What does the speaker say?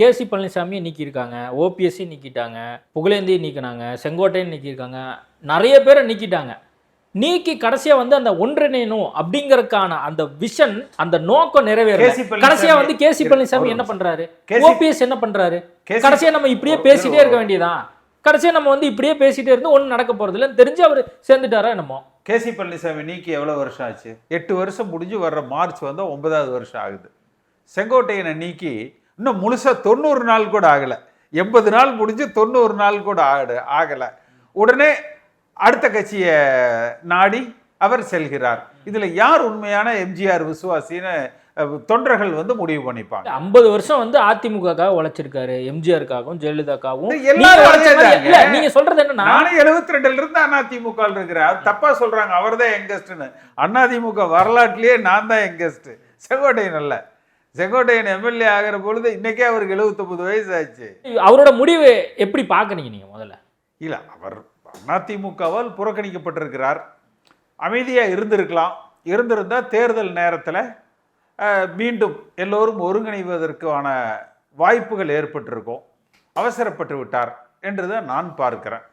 கேசி பழனிசாமியை நீக்கியிருக்காங்க, ஓபிஎஸ்சி நீக்கிட்டாங்க, புகழேந்தியை நீக்கினாங்க, செங்கோட்டையன் நீக்கியிருக்காங்க, நிறைய பேரை நீக்கிட்டாங்க. நீக்கி கடைசியா வந்து அந்த ஒன்றிணையணும் அப்படிங்கறதுக்கான அந்த விஷன், அந்த நோக்கம் நிறைவேறல. கடைசியா வந்து கேசி பழனிசாமி என்ன பண்றாரு, ஓபிஎஸ் என்ன பண்றாரு, கடைசியா நம்ம இப்படியே பேசிட்டே இருக்க வேண்டியதான். கடைசியா நம்ம வந்து இப்படியே பேசிட்டே இருந்து ஒன்றும் நடக்க போறது இல்லைன்னு தெரிஞ்சு அவர் சேர்ந்துட்டாரா என்னமோ. கேசி பழனிசாமி நீக்கி எவ்வளவு வருஷம் ஆச்சு? 8 வருஷம் முடிஞ்சு வர்ற மார்ச் வந்தா 9வது வருஷம் ஆகுது. செங்கோட்டையனை நீக்கி இன்னும் முழுசா 90 நாள் கூட ஆகல. 80 நாள் முடிஞ்சு 90 நாள் கூட ஆகல. உடனே அடுத்த கட்சியை நாடி அவர் செல்கிறார். இதுல யார் உண்மையான எம்ஜிஆர் விசுவாசின்னு தொண்டர்கள் வந்து முடிவு பண்ணிப்பாங்க. 50 வருஷம் வந்து அதிமுகக்காக உழைச்சிருக்காரு, எம்ஜிஆருக்காகவும் ஜெயலலிதாக்காகவும். நீங்க சொல்றது என்னன்னா, நானே 72ல இருந்து அதிமுக இருக்கிறேன். தப்பா சொல்றாங்க அவர்தான் யங்கஸ்ட்னு. அதிமுக வரலாற்றிலேயே நான் தான் யங்கஸ்ட். செங்கோட்டையன் அல்ல. செங்கோட்டையன் எம்எல்ஏ ஆகிற பொழுது இன்னைக்கே அவருக்கு 79 வயசு ஆச்சு. அவரோட முடிவு எப்படி பாக்குறீங்க நீங்க? முதல்ல இல்ல, அவர் அதிமுகவால் புறக்கணிக்கப்பட்டிருக்கிறார். அமைதியா இருந்திருக்கலாம். இருந்திருந்தா தேர்தல் நேரத்தில் மீண்டும் எல்லோரும் ஒருங்கிணைவதற்கான வாய்ப்புகள் ஏற்பட்டிருக்கும். அவசரப்பட்டு விட்டார் என்றுதான் நான் பார்க்கிறேன்.